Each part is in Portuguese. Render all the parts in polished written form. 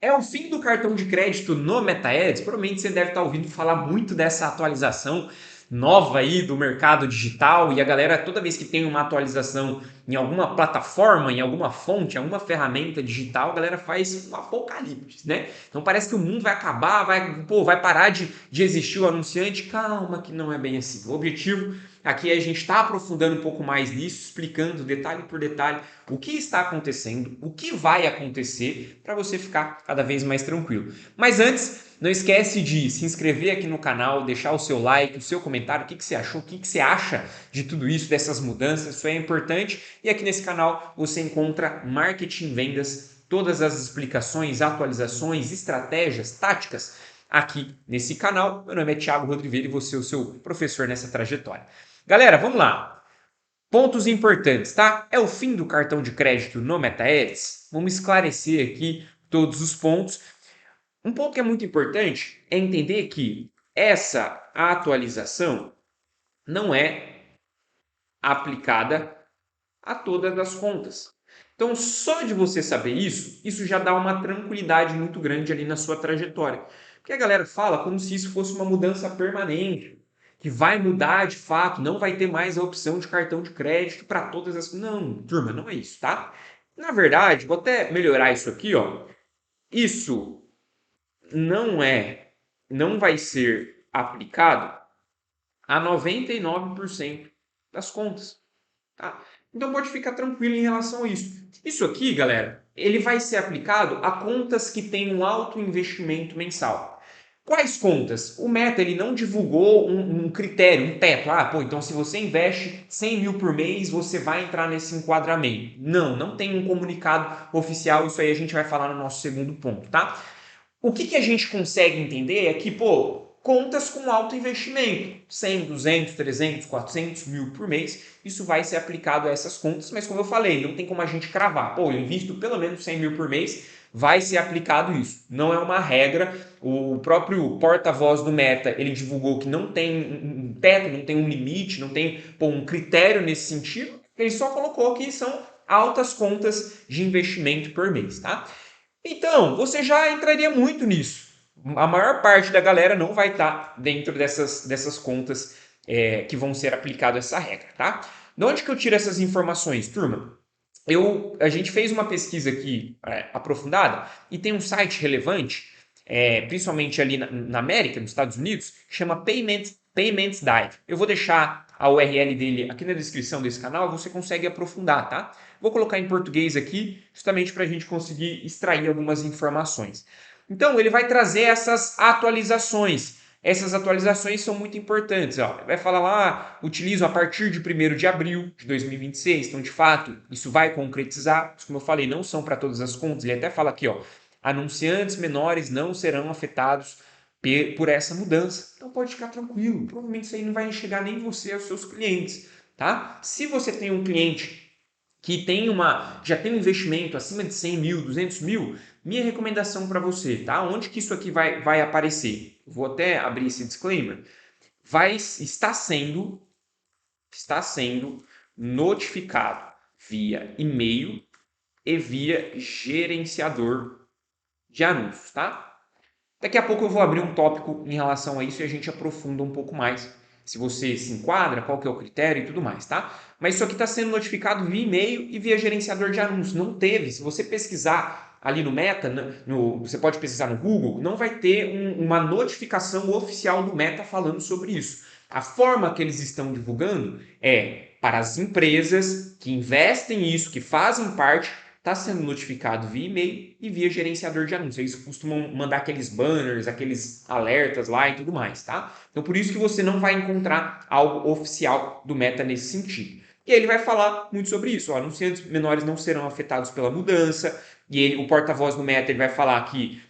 É o fim do cartão de crédito no MetaEds? Provavelmente você deve estar ouvindo falar muito dessa atualização nova aí do mercado digital e a galera toda vez que tem uma atualização em alguma plataforma, em alguma fonte, em alguma ferramenta digital, a galera faz um apocalipse, né? Então parece que o mundo vai acabar, vai parar de existir o anunciante. Calma que não é bem assim. O objetivo aqui é a gente está aprofundando um pouco mais nisso, explicando detalhe por detalhe o que está acontecendo, o que vai acontecer, para você ficar cada vez mais tranquilo. Mas antes, não esquece de se inscrever aqui no canal, deixar o seu like, o seu comentário, o que você achou, o que você acha de tudo isso, dessas mudanças, isso é importante. E aqui nesse canal você encontra marketing, vendas, todas as explicações, atualizações, estratégias, táticas aqui nesse canal. Meu nome é Thiago Rodrigo e vou ser o seu professor nessa trajetória. Galera, vamos lá. Pontos importantes, tá? É o fim do cartão de crédito no MetaEds? Vamos esclarecer aqui todos os pontos. Um ponto que é muito importante é entender que essa atualização não é aplicada a todas as contas. Então, só de você saber isso já dá uma tranquilidade muito grande ali na sua trajetória. Porque a galera fala como se isso fosse uma mudança permanente, que vai mudar de fato, não vai ter mais a opção de cartão de crédito para todas as. Não, turma, não é isso, tá? Na verdade, vou até melhorar isso aqui, ó. Isso não vai ser aplicado a 99% das contas. Tá? Então pode ficar tranquilo em relação a isso. Isso aqui, galera, ele vai ser aplicado a contas que têm um alto investimento mensal. Quais contas? O Meta ele não divulgou um critério, um teto. Então se você investe 100 mil por mês, você vai entrar nesse enquadramento. Não, não tem um comunicado oficial. Isso aí a gente vai falar no nosso segundo ponto, tá? O que a gente consegue entender é que, contas com alto investimento, 100, 200, 300, 400 mil por mês, isso vai ser aplicado a essas contas, mas como eu falei, não tem como a gente cravar. Eu invisto pelo menos 100 mil por mês, vai ser aplicado isso. Não é uma regra. O próprio porta-voz do Meta, ele divulgou que não tem um teto, não tem um limite, não tem um critério nesse sentido. Ele só colocou que são altas contas de investimento por mês, tá? Então, você já entraria muito nisso. A maior parte da galera não vai estar dentro dessas contas que vão ser aplicado essa regra, tá? De onde que eu tiro essas informações, turma? A gente fez uma pesquisa aqui aprofundada e tem um site relevante, principalmente ali na América, nos Estados Unidos, que chama Payments Dive. Eu vou deixar a URL dele aqui na descrição desse canal, você consegue aprofundar, tá? Vou colocar em português aqui, justamente para a gente conseguir extrair algumas informações. Então, ele vai trazer essas atualizações. Essas atualizações são muito importantes. Ó. Vai falar lá, utilizam a partir de 1º de abril de 2026. Então, de fato, isso vai concretizar. Como eu falei, não são para todas as contas. Ele até fala aqui, ó, anunciantes menores não serão afetados por essa mudança. Então, pode ficar tranquilo. Provavelmente isso aí não vai chegar nem você aos seus clientes. Tá? Se você tem um cliente que já tem um investimento acima de 100 mil, 200 mil, minha recomendação para você, tá? Onde que isso aqui vai aparecer? Vou até abrir esse disclaimer. Está sendo notificado via e-mail e via gerenciador de anúncios, tá? Daqui a pouco eu vou abrir um tópico em relação a isso e a gente aprofunda um pouco mais. Se você se enquadra, qual que é o critério e tudo mais, tá? Mas isso aqui está sendo notificado via e-mail e via gerenciador de anúncios. Não teve. Se você pesquisar ali no Meta, você pode pesquisar no Google, não vai ter uma notificação oficial do Meta falando sobre isso. A forma que eles estão divulgando é para as empresas que investem nisso, que fazem parte, está sendo notificado via e-mail e via gerenciador de anúncios. Eles costumam mandar aqueles banners, aqueles alertas lá e tudo mais, tá? Então por isso que você não vai encontrar algo oficial do Meta nesse sentido. E aí ele vai falar muito sobre isso. Ó, anunciantes menores não serão afetados pela mudança. E o porta-voz do Meta ele vai falar que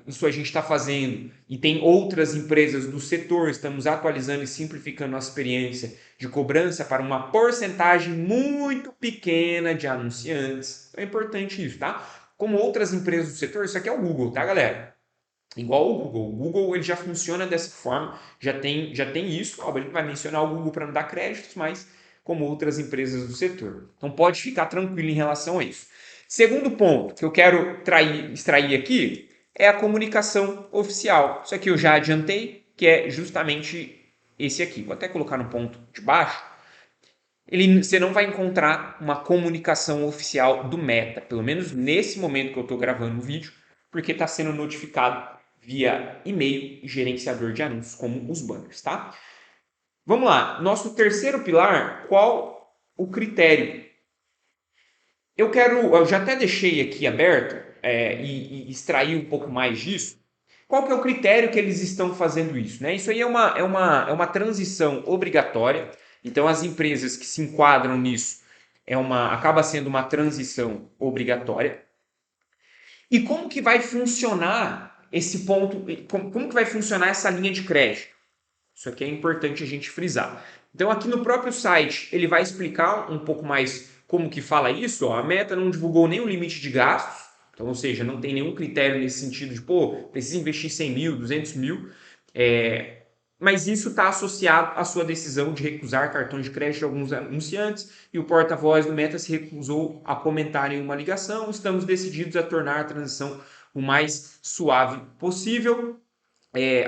isso a gente está fazendo e tem outras empresas do setor, estamos atualizando e simplificando a experiência de cobrança para uma porcentagem muito pequena de anunciantes. Então é importante isso, tá? Como outras empresas do setor, isso aqui é o Google, tá, galera? Igual o Google. O Google ele já funciona dessa forma, já tem isso. Óbvio, a gente vai mencionar o Google para não dar créditos, mas como outras empresas do setor. Então pode ficar tranquilo em relação a isso. Segundo ponto que eu quero extrair aqui é a comunicação oficial. Isso aqui eu já adiantei, que é justamente esse aqui. Vou até colocar no ponto de baixo. Você não vai encontrar uma comunicação oficial do Meta, pelo menos nesse momento que eu estou gravando o vídeo, porque está sendo notificado via e-mail e gerenciador de anúncios, como os banners, tá? Vamos lá, nosso terceiro pilar, qual o critério? Eu já até deixei aqui aberto e extrair um pouco mais disso. Qual que é o critério que eles estão fazendo isso? Né? Isso aí é uma transição obrigatória. Então, as empresas que se enquadram nisso acaba sendo uma transição obrigatória. E como que vai funcionar esse ponto? Como que vai funcionar essa linha de crédito? Isso aqui é importante a gente frisar. Então, aqui no próprio site, ele vai explicar um pouco mais como que fala isso. Ó, a Meta não divulgou nenhum limite de gastos, então, ou seja, não tem nenhum critério nesse sentido de, precisa investir 100 mil, 200 mil. Mas isso está associado à sua decisão de recusar cartões de crédito de alguns anunciantes e o porta-voz do Meta se recusou a comentar em uma ligação. Estamos decididos a tornar a transição o mais suave possível.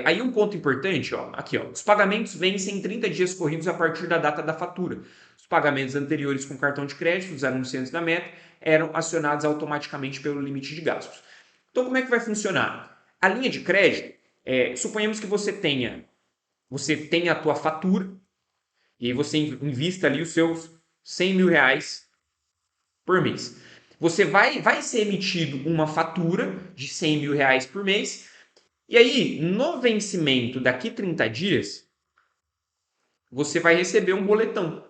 Aí um ponto importante, aqui, os pagamentos vencem em 30 dias corridos a partir da data da fatura. Os pagamentos anteriores com cartão de crédito dos anunciantes da Meta eram acionados automaticamente pelo limite de gastos. Então, como é que vai funcionar? A linha de crédito, suponhamos que você tenha a tua fatura e aí você invista ali os seus 100 mil reais por mês. Você vai ser emitido uma fatura de 100 mil reais por mês. E aí, no vencimento daqui 30 dias, você vai receber um boletão.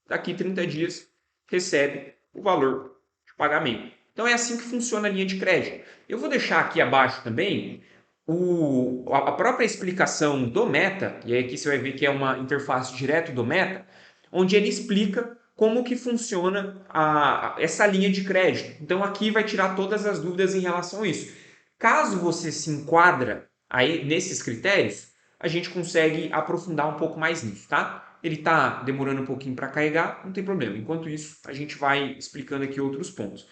Daqui 30 dias, recebe o valor de pagamento. Então, é assim que funciona a linha de crédito. Eu vou deixar aqui abaixo também a própria explicação do Meta, e aí aqui você vai ver que é uma interface direto do Meta, onde ele explica como que funciona essa linha de crédito. Então, aqui vai tirar todas as dúvidas em relação a isso. Caso você se enquadra aí nesses critérios, a gente consegue aprofundar um pouco mais nisso, tá? Ele está demorando um pouquinho para carregar, não tem problema. Enquanto isso, a gente vai explicando aqui outros pontos.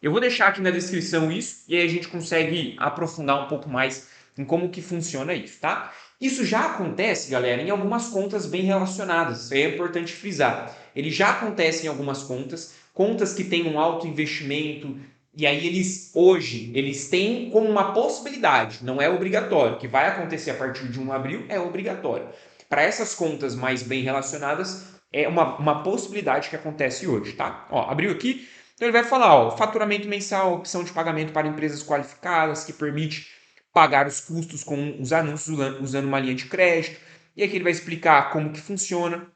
Eu vou deixar aqui na descrição isso e aí a gente consegue aprofundar um pouco mais em como que funciona isso, tá? Isso já acontece, galera, em algumas contas bem relacionadas. Isso aí é importante frisar. Ele já acontece em algumas contas que têm um alto investimento, e aí eles têm como uma possibilidade, não é obrigatório, que vai acontecer a partir de 1 de abril, é obrigatório. Para essas contas mais bem relacionadas, é uma possibilidade que acontece hoje, tá? Ó, abriu aqui, então ele vai falar, faturamento mensal, opção de pagamento para empresas qualificadas, que permite pagar os custos com os anúncios usando uma linha de crédito. E aqui ele vai explicar como que funciona,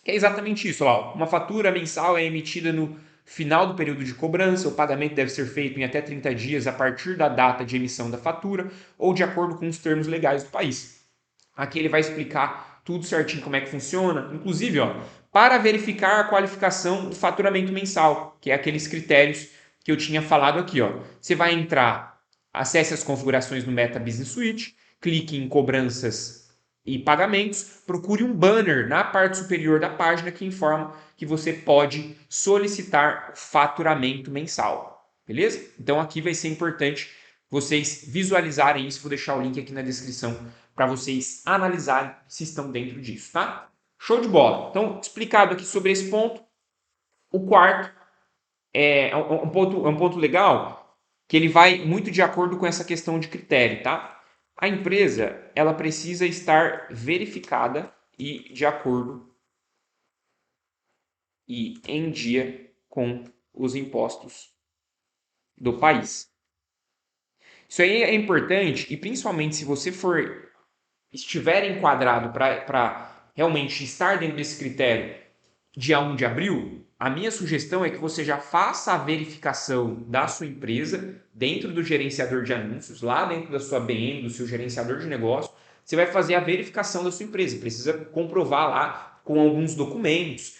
que é exatamente isso. Uma fatura mensal é emitida no final do período de cobrança, o pagamento deve ser feito em até 30 dias a partir da data de emissão da fatura ou de acordo com os termos legais do país. Aqui ele vai explicar tudo certinho como é que funciona, inclusive, para verificar a qualificação do faturamento mensal, que é aqueles critérios que eu tinha falado aqui, Você vai entrar, acesse as configurações do Meta Business Suite, clique em cobranças e pagamentos, procure um banner na parte superior da página que informa que você pode solicitar faturamento mensal, beleza? Então aqui vai ser importante vocês visualizarem isso, vou deixar o link aqui na descrição para vocês analisarem se estão dentro disso, tá? Show de bola. Então, explicado aqui sobre esse ponto. O quarto é um ponto legal, que ele vai muito de acordo com essa questão de critério, tá? A empresa, ela precisa estar verificada e de acordo e em dia com os impostos do país. Isso aí é importante e principalmente se você estiver enquadrado para realmente estar dentro desse critério dia 1 de abril, a minha sugestão é que você já faça a verificação da sua empresa dentro do gerenciador de anúncios, lá dentro da sua BM, do seu gerenciador de negócio, você vai fazer a verificação da sua empresa. Precisa comprovar lá com alguns documentos,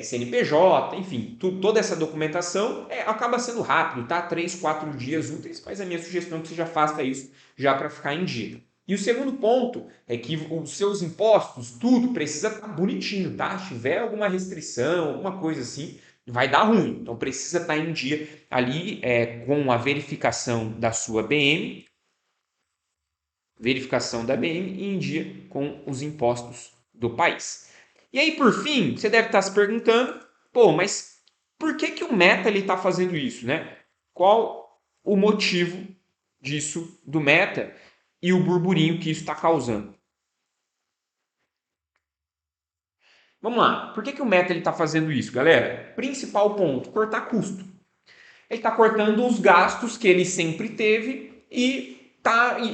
CNPJ, enfim, toda essa documentação acaba sendo rápido, tá? 3, 4 dias úteis, mas a minha sugestão é que você já faça isso já para ficar em dia. E o segundo ponto é que os seus impostos, tudo precisa estar bonitinho, tá? Se tiver alguma restrição, alguma coisa assim, vai dar ruim. Então precisa estar em dia ali com a verificação da sua BM, verificação da BM e em dia com os impostos do país. E aí, por fim, você deve estar se perguntando, pô, mas por que o Meta está fazendo isso, né? Qual o motivo disso do Meta e o burburinho que isso está causando? Vamos lá, por que o Meta está fazendo isso, galera? Principal ponto, cortar custo. Ele está cortando os gastos que ele sempre teve e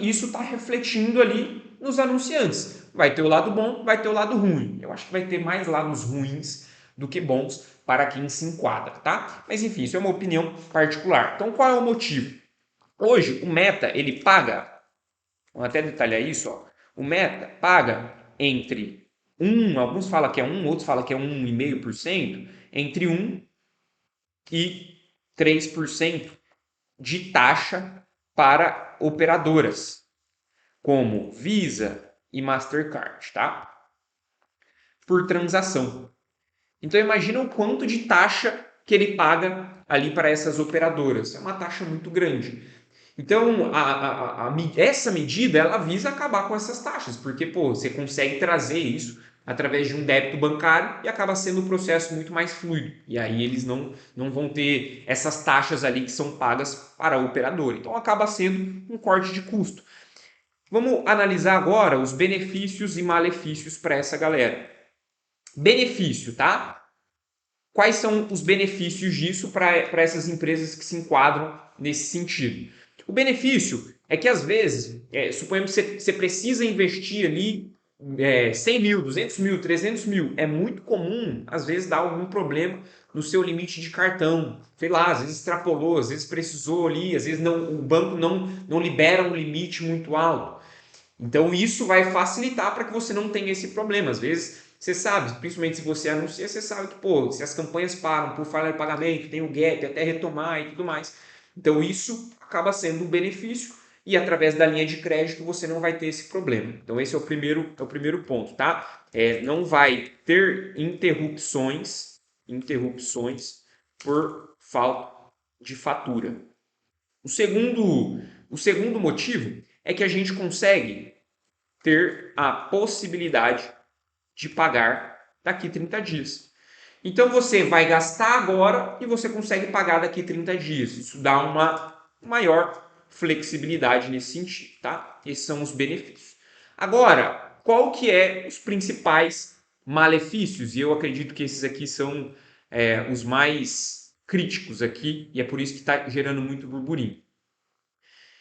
isso está refletindo ali nos anunciantes. Vai ter o lado bom, vai ter o lado ruim. Eu acho que vai ter mais lados ruins do que bons para quem se enquadra, tá? Mas enfim, isso é uma opinião particular. Então, qual é o motivo? Hoje, o Meta, ele paga, vamos até detalhar isso, ó. O Meta paga entre alguns falam que é 1, outros falam que é 1,5%, entre 1 e 3% de taxa para operadoras, como Visa e Mastercard, tá? Por transação. Então imagina o quanto de taxa que ele paga ali para essas operadoras. É uma taxa muito grande. Então, essa medida ela visa acabar com essas taxas, porque pô, você consegue trazer isso através de um débito bancário e acaba sendo um processo muito mais fluido. E aí eles não vão ter essas taxas ali que são pagas para o operador. Então, acaba sendo um corte de custo. Vamos analisar agora os benefícios e malefícios para essa galera. Benefício, tá? Quais são os benefícios disso para essas empresas que se enquadram nesse sentido? O benefício é que, às vezes, suponhamos que você precisa investir ali 100 mil, 200 mil, 300 mil. É muito comum, às vezes, dar algum problema no seu limite de cartão. Sei lá, às vezes extrapolou, às vezes precisou ali, às vezes o banco não libera um limite muito alto. Então, isso vai facilitar para que você não tenha esse problema. Às vezes, você sabe, principalmente se você anuncia, você sabe que, pô, se as campanhas param por falha de pagamento, tem o gap até retomar e tudo mais. Então, isso acaba sendo um benefício e através da linha de crédito você não vai ter esse problema. Então, esse é o primeiro ponto, tá? Não vai ter interrupções por falta de fatura. O segundo motivo é que a gente consegue ter a possibilidade de pagar daqui 30 dias. Então você vai gastar agora e você consegue pagar daqui 30 dias. Isso dá uma maior flexibilidade nesse sentido, tá? Esses são os benefícios. Agora, qual que é os principais malefícios? E eu acredito que esses aqui são os mais críticos aqui e é por isso que está gerando muito burburinho.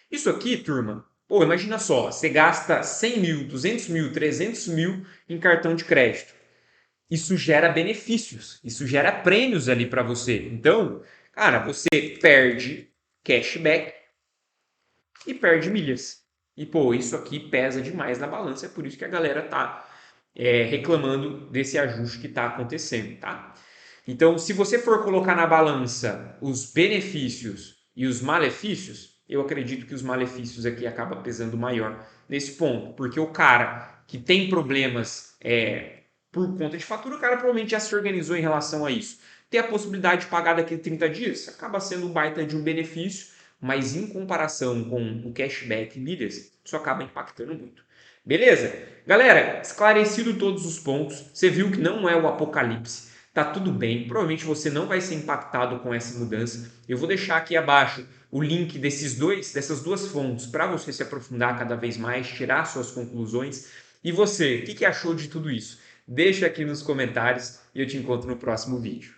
Isso aqui, turma, pô, imagina só, você gasta 100 mil, 200 mil, 300 mil em cartão de crédito. Isso gera benefícios, isso gera prêmios ali para você. Então, cara, você perde cashback e perde milhas. E, pô, isso aqui pesa demais na balança, é por isso que a galera tá reclamando desse ajuste que está acontecendo, tá? Então, se você for colocar na balança os benefícios e os malefícios, eu acredito que os malefícios aqui acabam pesando maior nesse ponto, porque o cara que tem problemas por conta de fatura, o cara provavelmente já se organizou em relação a isso. Ter a possibilidade de pagar daqui a 30 dias acaba sendo um baita de um benefício, mas em comparação com o cashback e milhas, isso acaba impactando muito. Beleza? Galera, esclarecido todos os pontos, você viu que não é o apocalipse. Tá tudo bem, provavelmente você não vai ser impactado com essa mudança. Eu vou deixar aqui abaixo o link dessas duas fontes para você se aprofundar cada vez mais, tirar suas conclusões. E você, o que achou de tudo isso? Deixa aqui nos comentários e eu te encontro no próximo vídeo.